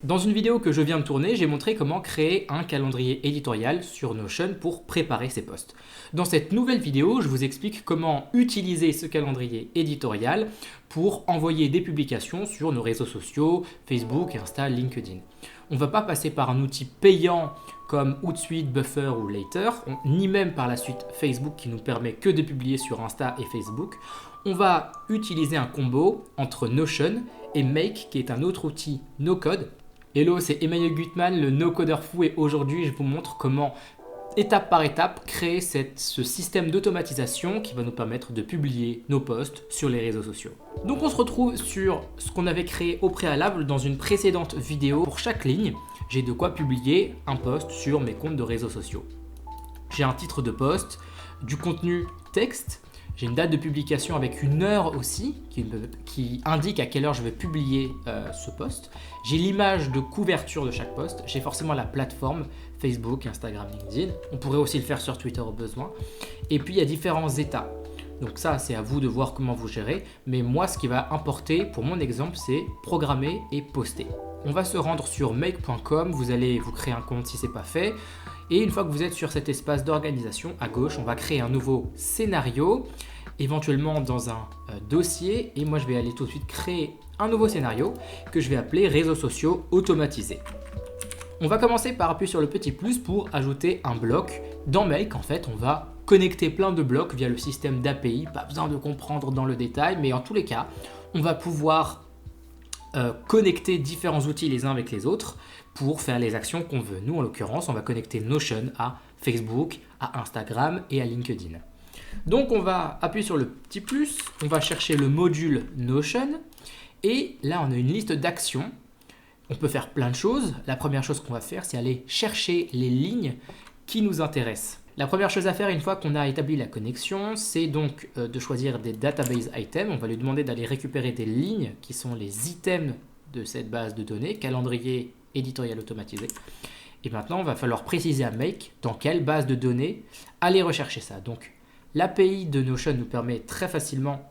Dans une vidéo que je viens de tourner, j'ai montré comment créer un calendrier éditorial sur Notion pour préparer ses posts. Dans cette nouvelle vidéo, je vous explique comment utiliser ce calendrier éditorial pour envoyer des publications sur nos réseaux sociaux, Facebook, Insta, LinkedIn. On ne va pas passer par un outil payant comme Hootsuite, Buffer ou Later, ni même par la suite Facebook qui nous permet que de publier sur Insta et Facebook. On va utiliser un combo entre Notion et Make qui est un autre outil no-code. Hello, c'est Emmanuel Gutmann, le no-codeur fou, et aujourd'hui je vous montre comment, étape par étape, créer ce système d'automatisation qui va nous permettre de publier nos posts sur les réseaux sociaux. Donc on se retrouve sur ce qu'on avait créé au préalable dans une précédente vidéo. Pour chaque ligne, j'ai de quoi publier un post sur mes comptes de réseaux sociaux. J'ai un titre de post, du contenu texte, j'ai une date de publication avec une heure aussi qui indique à quelle heure je vais publier ce post. J'ai l'image de couverture de chaque post. J'ai forcément la plateforme Facebook, Instagram, LinkedIn. On pourrait aussi le faire sur Twitter au besoin. Et puis il y a différents états. Donc ça, c'est à vous de voir comment vous gérez. Mais moi, ce qui va importer pour mon exemple, c'est programmer et poster. On va se rendre sur make.com. Vous allez vous créer un compte si ce n'est pas fait. Et une fois que vous êtes sur cet espace d'organisation, à gauche, on va créer un nouveau scénario, éventuellement dans un dossier. Et moi, je vais aller tout de suite créer un nouveau scénario que je vais appeler réseaux sociaux automatisés. On va commencer par appuyer sur le petit plus pour ajouter un bloc. Dans Make, en fait, on va connecter plein de blocs via le système d'API. Pas besoin de comprendre dans le détail, mais en tous les cas, on va pouvoir connecter différents outils les uns avec les autres pour faire les actions qu'on veut. Nous, en l'occurrence, on va connecter Notion à Facebook, à Instagram et à LinkedIn. Donc, on va appuyer sur le petit plus, on va chercher le module Notion et là, on a une liste d'actions. On peut faire plein de choses. La première chose qu'on va faire, c'est aller chercher les lignes qui nous intéressent. La première chose à faire une fois qu'on a établi la connexion, c'est donc de choisir des database items. On va lui demander d'aller récupérer des lignes qui sont les items de cette base de données, calendrier éditorial automatisé. Et maintenant, il va falloir préciser à Make dans quelle base de données aller rechercher ça. Donc, l'API de Notion nous permet très facilement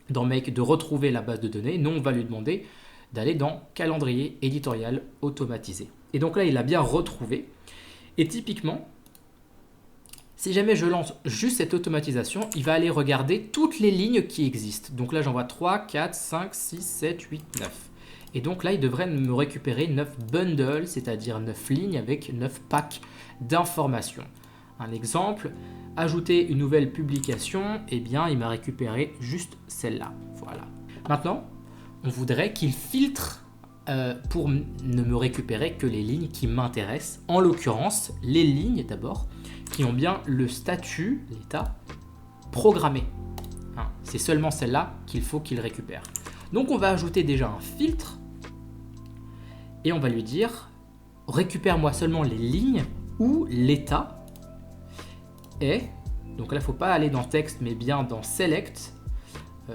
dans Make de retrouver la base de données. Nous, on va lui demander d'aller dans calendrier éditorial automatisé. Et donc là, il a bien retrouvé. Et typiquement, si jamais je lance juste cette automatisation, il va aller regarder toutes les lignes qui existent. Donc là, j'en vois 3, 4, 5, 6, 7, 8, 9. Et donc là, il devrait me récupérer 9 bundles, c'est-à-dire 9 lignes avec 9 packs d'informations. Un exemple, ajouter une nouvelle publication, eh bien, il m'a récupéré juste celle-là. Voilà. Maintenant, on voudrait qu'il filtre pour ne me récupérer que les lignes qui m'intéressent. En l'occurrence, les lignes d'abord, qui ont bien le statut, l'état, programmé. Hein, c'est seulement celle-là qu'il faut qu'il récupère. Donc on va ajouter déjà un filtre et on va lui dire récupère-moi seulement les lignes où l'état est. Donc là, il ne faut pas aller dans texte mais bien dans select.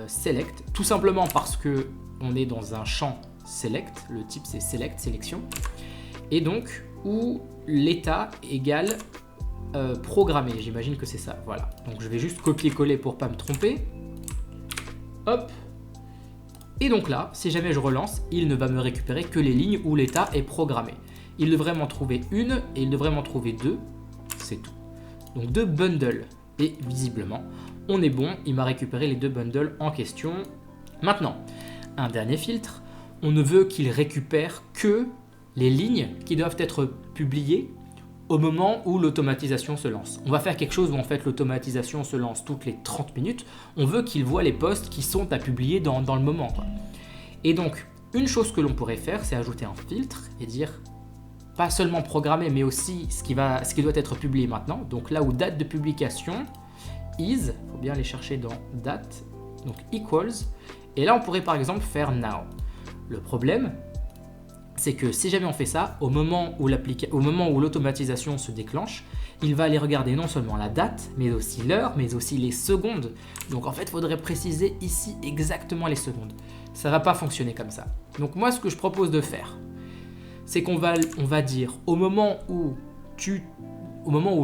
Select, tout simplement parce que on est dans un champ select. Le type c'est select, sélection. Et donc où l'état égale programmé, j'imagine que c'est ça, voilà. Donc je vais juste copier-coller pour pas me tromper. Hop. Et donc là, si jamais je relance, il ne va me récupérer que les lignes où l'état est programmé. Il devrait m'en trouver une et il devrait m'en trouver deux, c'est tout. Donc 2 bundles. Et visiblement, on est bon, il m'a récupéré les 2 bundles en question. Maintenant, un dernier filtre, on ne veut qu'il récupère que les lignes qui doivent être publiées au moment où l'automatisation se lance. On va faire quelque chose où en fait l'automatisation se lance toutes les 30 minutes. On veut qu'il voit les posts qui sont à publier dans le moment, quoi. Et donc, une chose que l'on pourrait faire, c'est ajouter un filtre et dire pas seulement programmer, mais aussi ce qui doit être publié maintenant. Donc là où date de publication is, il faut bien aller chercher dans date, donc equals. Et là, on pourrait par exemple faire now. Le problème, c'est que si jamais on fait ça, au moment où l'automatisation se déclenche, il va aller regarder non seulement la date, mais aussi l'heure, mais aussi les secondes. Donc en fait, il faudrait préciser ici exactement les secondes. Ça ne va pas fonctionner comme ça. Donc moi, ce que je propose de faire, c'est qu'on va dire au moment où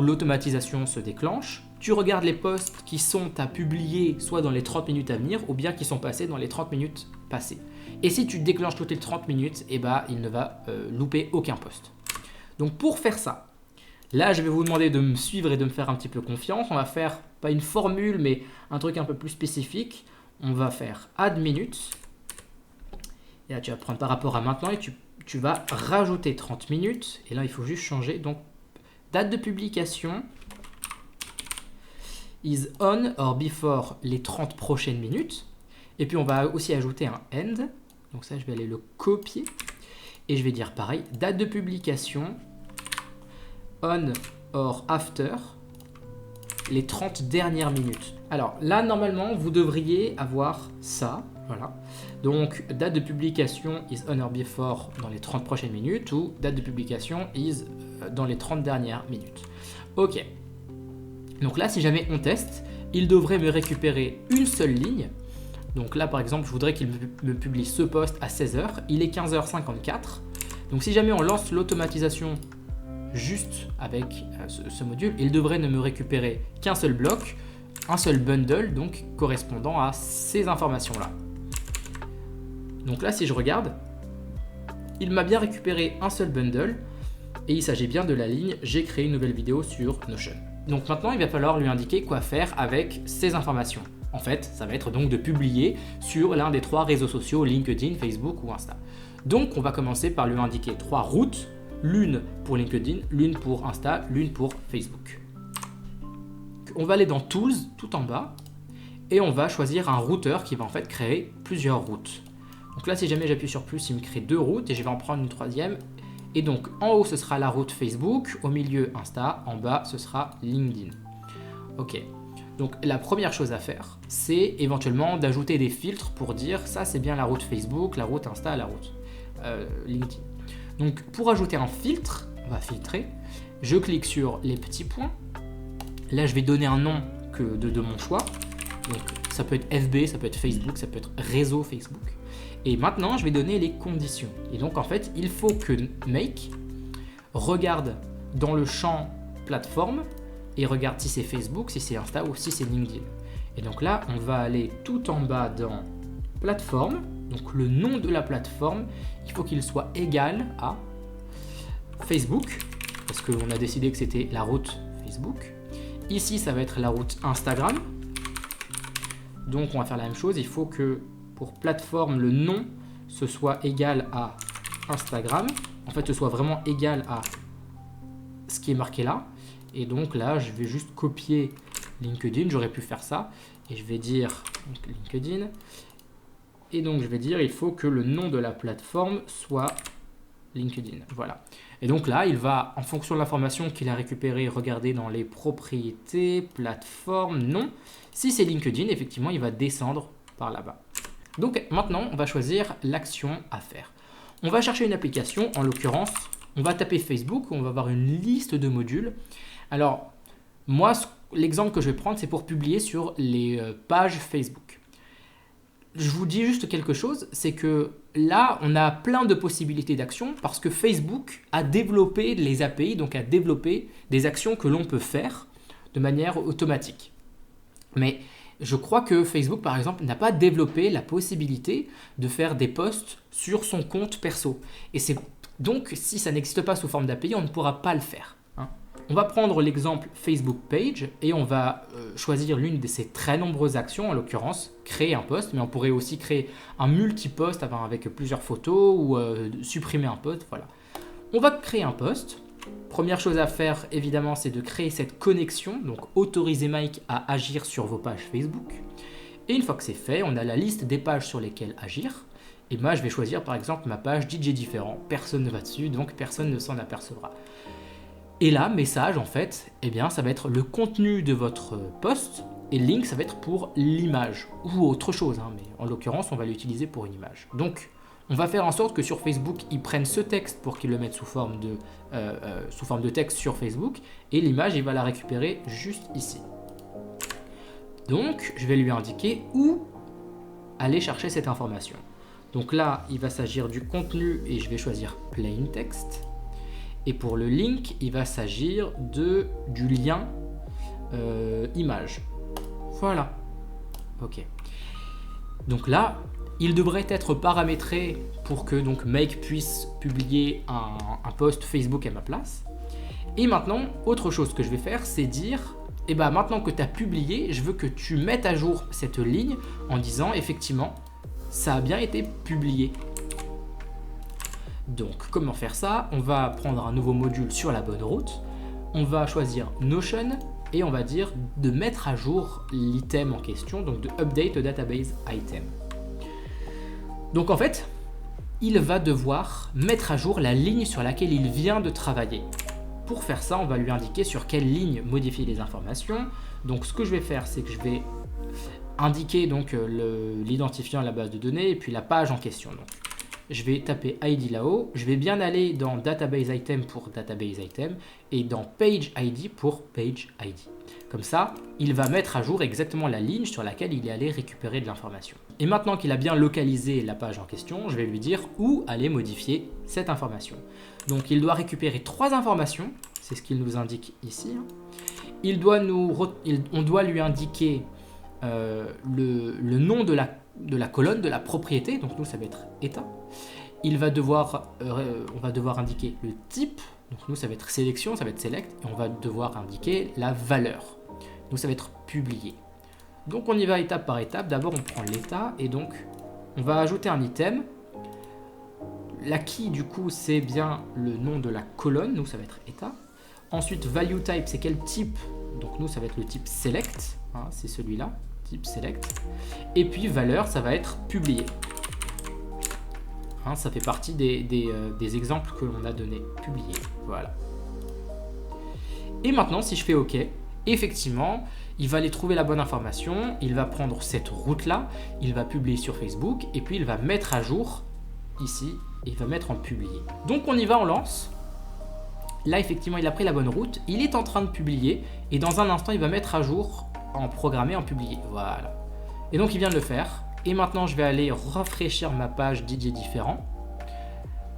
l'automatisation se déclenche, tu regardes les posts qui sont à publier soit dans les 30 minutes à venir ou bien qui sont passés dans les 30 minutes passées. Et si tu déclenches toutes les 30 minutes, eh ben, il ne va louper aucun post. Donc pour faire ça, là je vais vous demander de me suivre et de me faire un petit peu confiance. On va faire, pas une formule, mais un truc un peu plus spécifique. On va faire add minutes. Et là tu vas prendre par rapport à maintenant et tu vas rajouter 30 minutes. Et là il faut juste changer. Donc date de publication is on or before les 30 prochaines minutes. Et puis on va aussi ajouter un end. Donc ça je vais aller le copier. Et je vais dire pareil, date de publication on or after les 30 dernières minutes. Alors là normalement vous devriez avoir ça. Voilà. Donc date de publication is on or before dans les 30 prochaines minutes ou date de publication is dans les 30 dernières minutes. Ok. Donc là si jamais on teste, il devrait me récupérer une seule ligne. Donc là par exemple je voudrais qu'il me publie ce post à 16h, il est 15h54. Donc si jamais on lance l'automatisation juste avec ce module, il devrait ne me récupérer qu'un seul bloc, un seul bundle donc correspondant à ces informations là. Donc là si je regarde, il m'a bien récupéré un seul bundle et il s'agit bien de la ligne j'ai créé une nouvelle vidéo sur Notion. Donc maintenant il va falloir lui indiquer quoi faire avec ces informations. En fait, ça va être donc de publier sur l'un des 3 réseaux sociaux, LinkedIn, Facebook ou Insta. Donc, on va commencer par lui indiquer 3 routes, l'une pour LinkedIn, l'une pour Insta, l'une pour Facebook. On va aller dans Tools, tout en bas, et on va choisir un routeur qui va en fait créer plusieurs routes. Donc là, si jamais j'appuie sur plus, il me crée 2 routes et je vais en prendre une 3e. Et donc, en haut, ce sera la route Facebook, au milieu, Insta, en bas, ce sera LinkedIn. Ok. Donc la première chose à faire, c'est éventuellement d'ajouter des filtres pour dire ça c'est bien la route Facebook, la route Insta, la route LinkedIn. Donc pour ajouter un filtre, on va filtrer, je clique sur les petits points. Là je vais donner un nom de mon choix. Donc ça peut être FB, ça peut être Facebook, ça peut être réseau Facebook. Et maintenant je vais donner les conditions. Et donc en fait il faut que Make regarde dans le champ plateforme et regarde si c'est Facebook, si c'est Insta ou si c'est LinkedIn. Et donc là, on va aller tout en bas dans plateforme. Donc le nom de la plateforme, il faut qu'il soit égal à Facebook, parce qu'on a décidé que c'était la route Facebook. Ici, ça va être la route Instagram. Donc on va faire la même chose. Il faut que pour plateforme, le nom, ce soit égal à Instagram. En fait, ce soit vraiment égal à ce qui est marqué là. Et donc là, je vais juste copier LinkedIn. J'aurais pu faire ça. Et je vais dire donc, LinkedIn. Et donc, je vais dire il faut que le nom de la plateforme soit LinkedIn. Voilà. Et donc là, il va, en fonction de l'information qu'il a récupérée, regarder dans les propriétés, plateforme, nom. Si c'est LinkedIn, effectivement, il va descendre par là-bas. Donc maintenant, on va choisir l'action à faire. On va chercher une application. En l'occurrence, on va taper Facebook. On va avoir une liste de modules. Alors, moi, l'exemple que je vais prendre, c'est pour publier sur les pages Facebook. Je vous dis juste quelque chose, c'est que là, on a plein de possibilités d'action parce que Facebook a développé les API, donc a développé des actions que l'on peut faire de manière automatique. Mais je crois que Facebook, par exemple, n'a pas développé la possibilité de faire des posts sur son compte perso. Et c'est donc, si ça n'existe pas sous forme d'API, on ne pourra pas le faire. On va prendre l'exemple Facebook Page et on va choisir l'une de ces très nombreuses actions, en l'occurrence créer un post, mais on pourrait aussi créer un multi-post avec plusieurs photos ou supprimer un post. Voilà. On va créer un post. Première chose à faire, évidemment, c'est de créer cette connexion, donc autoriser Mike à agir sur vos pages Facebook. Et une fois que c'est fait, on a la liste des pages sur lesquelles agir. Et moi, je vais choisir par exemple ma page DJ différent. Personne ne va dessus, donc personne ne s'en apercevra. Et là, message, en fait, eh bien, ça va être le contenu de votre post et link, ça va être pour l'image ou autre chose. Mais en l'occurrence, on va l'utiliser pour une image. Donc, on va faire en sorte que sur Facebook, ils prennent ce texte pour qu'ils le mettent sous forme de texte sur Facebook et l'image, il va la récupérer juste ici. Donc, je vais lui indiquer où aller chercher cette information. Donc là, il va s'agir du contenu et je vais choisir Plain Text. Et pour le link, il va s'agir du lien image. Voilà. Ok. Donc là, Il devrait être paramétré pour que donc Make puisse publier un post Facebook à ma place. Et maintenant, autre chose que je vais faire, c'est dire, eh ben, maintenant que tu as publié, je veux que tu mettes à jour cette ligne en disant effectivement, ça a bien été publié. Donc, comment faire ça? On va prendre un nouveau module sur la bonne route. On va choisir Notion et on va dire de mettre à jour l'item en question, donc de update the database item. Donc en fait, il va devoir mettre à jour la ligne sur laquelle il vient de travailler. Pour faire ça, on va lui indiquer sur quelle ligne modifier les informations. Donc ce que je vais faire, c'est que je vais indiquer donc l'identifiant à la base de données et puis la page en question. Donc, je vais taper ID là-haut. Je vais bien aller dans Database Item pour Database Item et dans Page ID pour Page ID. Comme ça, il va mettre à jour exactement la ligne sur laquelle il est allé récupérer de l'information. Et maintenant qu'il a bien localisé la page en question, je vais lui dire où aller modifier cette information. Donc il doit récupérer 3 informations, c'est ce qu'il nous indique ici. On doit lui indiquer le nom de la colonne, de la propriété, donc nous ça va être état. On va devoir indiquer le type, donc nous ça va être sélection, ça va être select, et on va devoir indiquer la valeur. Nous ça va être publié. Donc on y va étape par étape. D'abord on prend l'état et donc on va ajouter un item. La key du coup c'est bien le nom de la colonne, nous ça va être état. Ensuite value type c'est quel type, donc nous ça va être le type select, hein, c'est celui-là, type select. Et puis valeur ça va être publié. Hein, ça fait partie des exemples que l'on a donnés, publié, voilà. Et maintenant si je fais OK, effectivement, il va aller trouver la bonne information, il va prendre cette route-là, il va publier sur Facebook et puis il va mettre à jour ici, et il va mettre en publié. Donc on y va, on lance. Là, effectivement, il a pris la bonne route, il est en train de publier et dans un instant, il va mettre à jour en programmé, en publié. Voilà. Et donc, il vient de le faire. Et maintenant, je vais aller rafraîchir ma page DJ différent.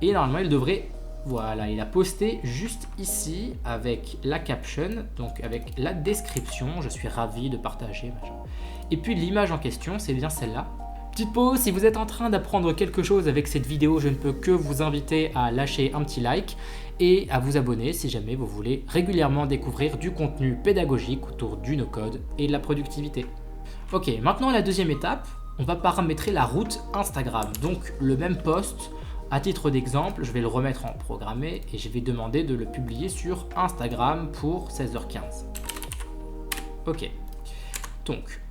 Et normalement, il devrait... Voilà, il a posté juste ici avec la caption, donc avec la description. Je suis ravi de partager. Machin. Et puis l'image en question, c'est bien celle-là. Petite pause, si vous êtes en train d'apprendre quelque chose avec cette vidéo, je ne peux que vous inviter à lâcher un petit like et à vous abonner si jamais vous voulez régulièrement découvrir du contenu pédagogique autour du no-code et de la productivité. Ok, maintenant la deuxième étape, on va paramétrer la route Instagram. Donc le même post. À titre d'exemple, je vais le remettre en programmé et je vais demander de le publier sur Instagram pour 16h15. Ok. Donc,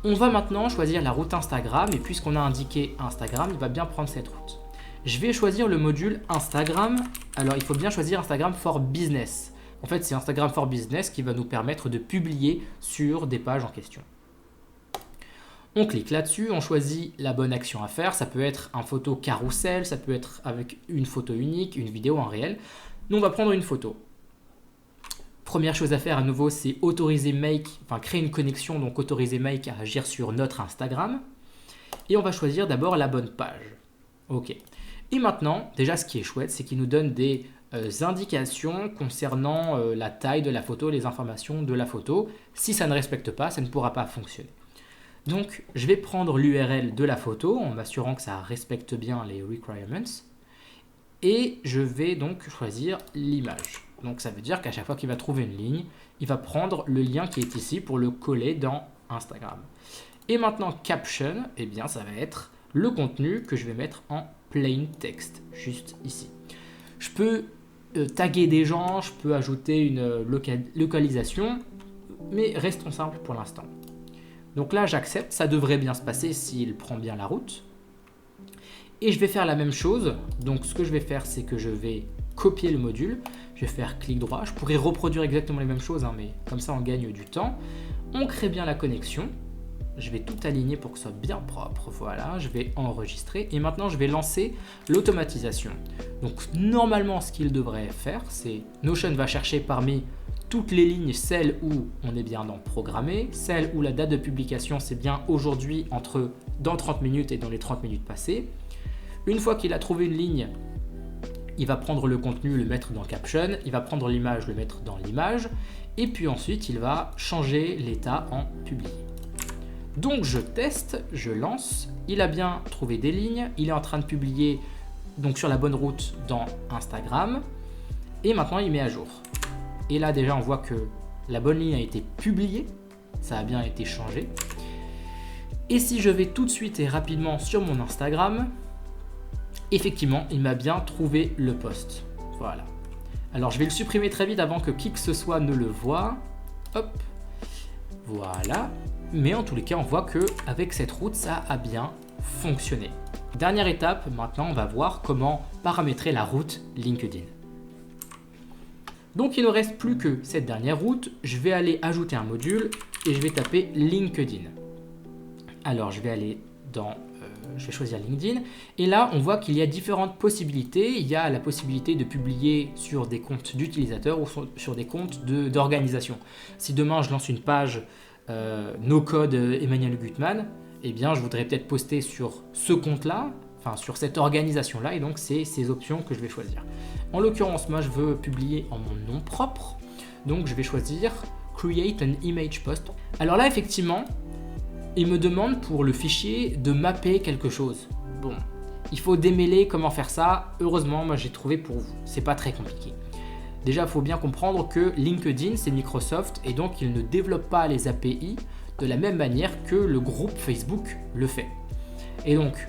on va maintenant choisir la route Instagram et puisqu'on a indiqué Instagram, il va bien prendre cette route. Je vais choisir le module Instagram. Alors, il faut bien choisir Instagram for Business. En fait, c'est Instagram for Business qui va nous permettre de publier sur des pages en question. On clique là-dessus, on choisit la bonne action à faire. Ça peut être un photo carrousel, ça peut être avec une photo unique, une vidéo en réel. Nous, on va prendre une photo. Première chose à faire à nouveau, c'est autoriser Make, enfin créer une connexion, donc autoriser Make à agir sur notre Instagram. Et on va choisir d'abord la bonne page. Ok. Et maintenant, déjà ce qui est chouette, c'est qu'il nous donne des indications concernant la taille de la photo, les informations de la photo. Si ça ne respecte pas, ça ne pourra pas fonctionner. Donc, je vais prendre l'URL de la photo en m'assurant que ça respecte bien les requirements. Et je vais donc choisir l'image. Donc, ça veut dire qu'à chaque fois qu'il va trouver une ligne, il va prendre le lien qui est ici pour le coller dans Instagram. Et maintenant, caption, eh bien, ça va être le contenu que je vais mettre en plain text, juste ici. Je peux taguer des gens, je peux ajouter une localisation, mais restons simples pour l'instant. Donc là, j'accepte, ça devrait bien se passer s'il prend bien la route. Et je vais faire la même chose. Donc ce que je vais faire, c'est que je vais copier le module. Je vais faire clic droit. Je pourrais reproduire exactement les mêmes choses, hein, mais comme ça, on gagne du temps. On crée bien la connexion. Je vais tout aligner pour que ce soit bien propre. Voilà, je vais enregistrer. Et maintenant, je vais lancer l'automatisation. Donc normalement, ce qu'il devrait faire, c'est Notion va chercher parmi toutes les lignes, celles où on est bien dans programmé, celles où la date de publication c'est bien aujourd'hui entre dans 30 minutes et dans les 30 minutes passées. Une fois qu'il a trouvé une ligne, il va prendre le contenu, le mettre dans caption, il va prendre l'image, le mettre dans l'image et puis ensuite il va changer l'état en publié. Donc je teste, je lance, il a bien trouvé des lignes, il est en train de publier donc sur la bonne route dans Instagram, et maintenant il met à jour. Et là déjà on voit que la bonne ligne a été publiée, ça a bien été changé. Et si je vais tout de suite et rapidement sur mon Instagram, effectivement il m'a bien trouvé le post. Voilà. Alors je vais le supprimer très vite avant que qui que ce soit ne le voie. Hop, voilà. Mais en tous les cas, on voit qu'avec cette route, ça a bien fonctionné. Dernière étape, maintenant, on va voir comment paramétrer la route LinkedIn. Donc, il ne reste plus que cette dernière route. Je vais aller ajouter un module et je vais taper LinkedIn. Alors, je vais choisir LinkedIn. Et là, on voit qu'il y a différentes possibilités. Il y a la possibilité de publier sur des comptes d'utilisateurs ou sur des comptes d'organisation. Si demain, je lance une page no code Emmanuel Gutmann, eh bien je voudrais peut-être poster sur ce compte-là, enfin sur cette organisation-là, et donc c'est ces options que je vais choisir. En l'occurrence, moi je veux publier en mon nom propre, donc je vais choisir Create an Image Post. Alors là, effectivement, il me demande pour le fichier de mapper quelque chose. Bon, il faut démêler comment faire ça. Heureusement, moi j'ai trouvé pour vous, c'est pas très compliqué. Déjà, il faut bien comprendre que LinkedIn, c'est Microsoft et donc il ne développe pas les API de la même manière que le groupe Facebook le fait. Et donc,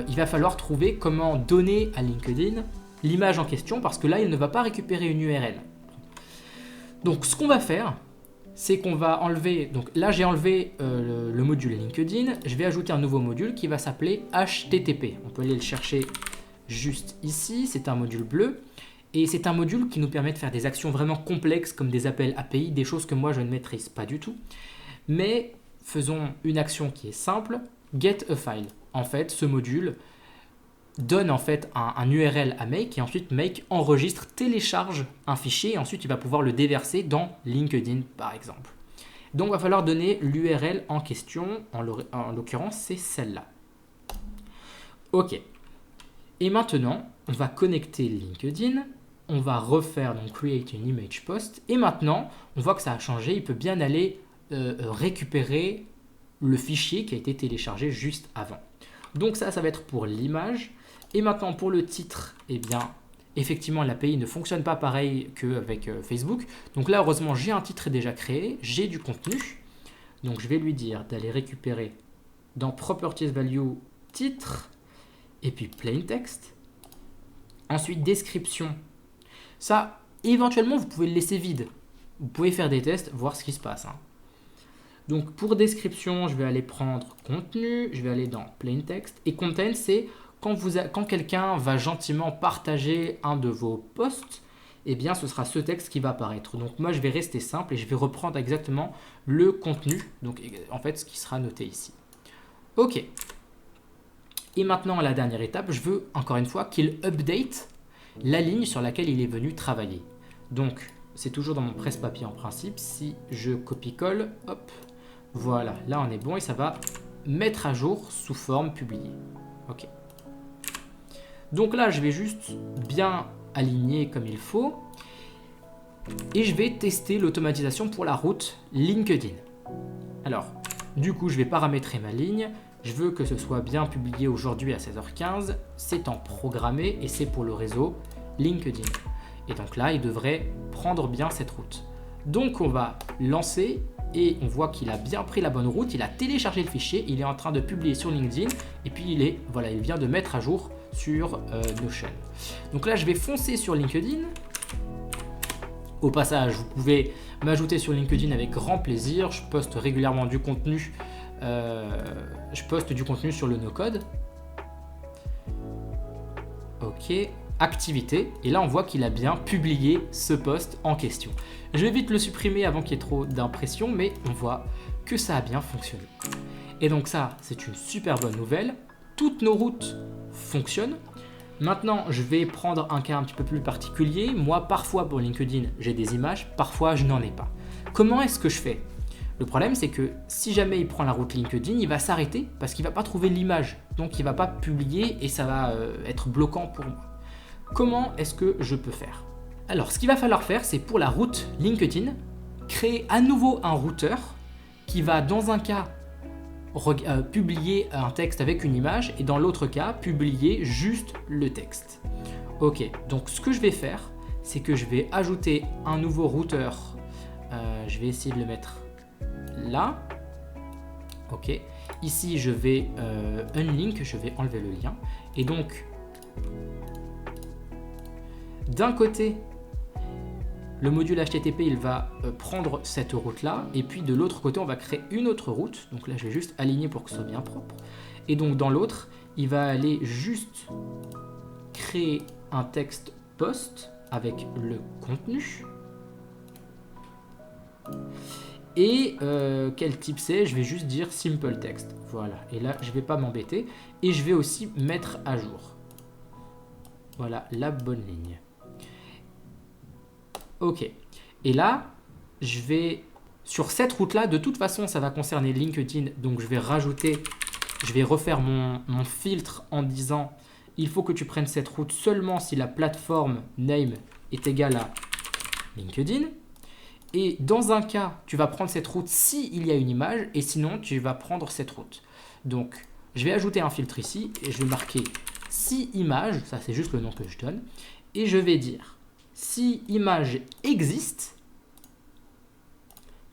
il va falloir trouver comment donner à LinkedIn l'image en question parce que là, il ne va pas récupérer une URL. Donc, ce qu'on va faire, c'est qu'on va enlever... Donc là, j'ai enlevé le module LinkedIn. Je vais ajouter un nouveau module qui va s'appeler HTTP. On peut aller le chercher juste ici. C'est un module bleu. Et c'est un module qui nous permet de faire des actions vraiment complexes comme des appels API, des choses que moi je ne maîtrise pas du tout. Mais faisons une action qui est simple, get a file. En fait, ce module donne en fait un URL à Make et ensuite Make enregistre, télécharge un fichier et ensuite il va pouvoir le déverser dans LinkedIn par exemple. Donc il va falloir donner l'URL en question, en l'occurrence c'est celle-là. Ok. Et maintenant, on va connecter LinkedIn. On va refaire donc Create an Image Post. Et maintenant, on voit que ça a changé. Il peut bien aller récupérer le fichier qui a été téléchargé juste avant. Donc ça va être pour l'image. Et maintenant, pour le titre, eh bien, effectivement, l'API ne fonctionne pas pareil qu'avec Facebook. Donc là, heureusement, j'ai un titre déjà créé. J'ai du contenu. Donc je vais lui dire d'aller récupérer dans Properties Value titre et puis Plain Text. Ensuite, description. Ça, éventuellement, vous pouvez le laisser vide. Vous pouvez faire des tests, voir ce qui se passe. Donc, pour description, je vais aller prendre contenu. Je vais aller dans Plain Text. Et Content, c'est quand quelqu'un va gentiment partager un de vos posts, eh bien, ce sera ce texte qui va apparaître. Donc, moi, je vais rester simple et je vais reprendre exactement le contenu. Donc, en fait, ce qui sera noté ici. OK. Et maintenant, la dernière étape, je veux encore une fois qu'il update la ligne sur laquelle il est venu travailler. Donc, c'est toujours dans mon presse-papier en principe. Si je copie-colle, hop, voilà, là on est bon et ça va mettre à jour sous forme publiée. Ok. Donc là, je vais juste bien aligner comme il faut et je vais tester l'automatisation pour la route LinkedIn. Alors, du coup, je vais paramétrer ma ligne. Je veux que ce soit bien publié aujourd'hui à 16h15. C'est en programmé et c'est pour le réseau LinkedIn. Et donc là, il devrait prendre bien cette route. Donc, on va lancer et on voit qu'il a bien pris la bonne route. Il a téléchargé le fichier. Il est en train de publier sur LinkedIn. Et puis, il vient de mettre à jour sur Notion. Donc là, je vais foncer sur LinkedIn. Au passage, vous pouvez m'ajouter sur LinkedIn avec grand plaisir. Je poste régulièrement du contenu. Je poste du contenu sur le no-code. Ok, activité. Et là, on voit qu'il a bien publié ce post en question. Je vais vite le supprimer avant qu'il y ait trop d'impression, mais on voit que ça a bien fonctionné. Et donc ça, c'est une super bonne nouvelle. Toutes nos routes fonctionnent. Maintenant, je vais prendre un cas un petit peu plus particulier. Moi, parfois pour LinkedIn, j'ai des images, parfois je n'en ai pas. Comment est-ce que je fais ? Le problème, c'est que si jamais il prend la route LinkedIn, il va s'arrêter parce qu'il ne va pas trouver l'image. Donc, il ne va pas publier et ça va être bloquant pour moi. Comment est-ce que je peux faire ? Alors, ce qu'il va falloir faire, c'est pour la route LinkedIn, créer à nouveau un routeur qui va, dans un cas, publier un texte avec une image et dans l'autre cas, publier juste le texte. Ok, donc ce que je vais faire, c'est que je vais ajouter un nouveau routeur. Je vais essayer de le mettre là. Ok, ici je vais unlink, je vais enlever le lien. Et donc, d'un côté, le module HTTP, il va prendre cette route-là, et puis de l'autre côté, on va créer une autre route. Donc là, je vais juste aligner pour que ce soit bien propre. Et donc dans l'autre, il va aller juste créer un texte post avec le contenu. Et quel type c'est? Je vais juste dire simple text. Voilà, et là, je ne vais pas m'embêter. Et je vais aussi mettre à jour. Voilà, la bonne ligne. Ok, et là, je vais, sur cette route-là, de toute façon, ça va concerner LinkedIn, donc je vais refaire mon filtre en disant, il faut que tu prennes cette route seulement si la plateforme name est égale à LinkedIn. Et dans un cas, tu vas prendre cette route s'il y a une image, et sinon, tu vas prendre cette route. Donc, je vais ajouter un filtre ici, et je vais marquer si image, ça c'est juste le nom que je donne, et je vais dire, si image existe,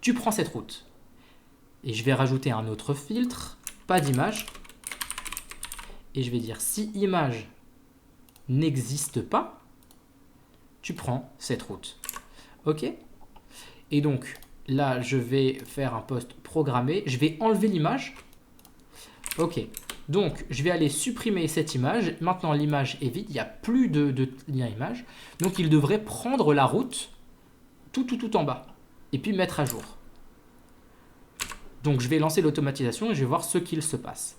tu prends cette route. Et je vais rajouter un autre filtre, pas d'image. Et je vais dire si image n'existe pas, tu prends cette route. Ok? Et donc là, je vais faire un post programmé. Je vais enlever l'image. Ok. Donc, je vais aller supprimer cette image. Maintenant, l'image est vide. Il n'y a plus de lien image. Donc, il devrait prendre la route tout en bas. Et puis, mettre à jour. Donc, je vais lancer l'automatisation et je vais voir ce qu'il se passe.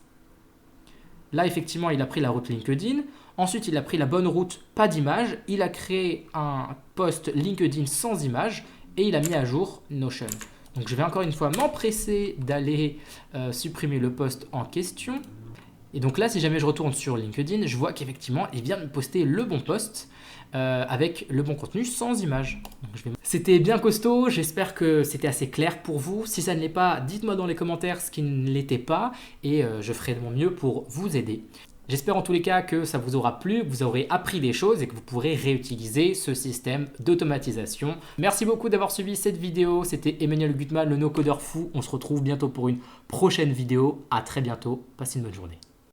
Là, effectivement, il a pris la route LinkedIn. Ensuite, il a pris la bonne route, pas d'image. Il a créé un post LinkedIn sans image. Et il a mis à jour Notion. Donc, je vais encore une fois m'empresser d'aller supprimer le post en question. Et donc là, si jamais je retourne sur LinkedIn, je vois qu'effectivement, il vient de me poster le bon post avec le bon contenu sans image. C'était bien costaud, j'espère que c'était assez clair pour vous. Si ça ne l'est pas, dites-moi dans les commentaires ce qui ne l'était pas et je ferai de mon mieux pour vous aider. J'espère en tous les cas que ça vous aura plu, que vous aurez appris des choses et que vous pourrez réutiliser ce système d'automatisation. Merci beaucoup d'avoir suivi cette vidéo. C'était Emmanuel Gutmann, le no-codeur fou. On se retrouve bientôt pour une prochaine vidéo. À très bientôt. Passez une bonne journée.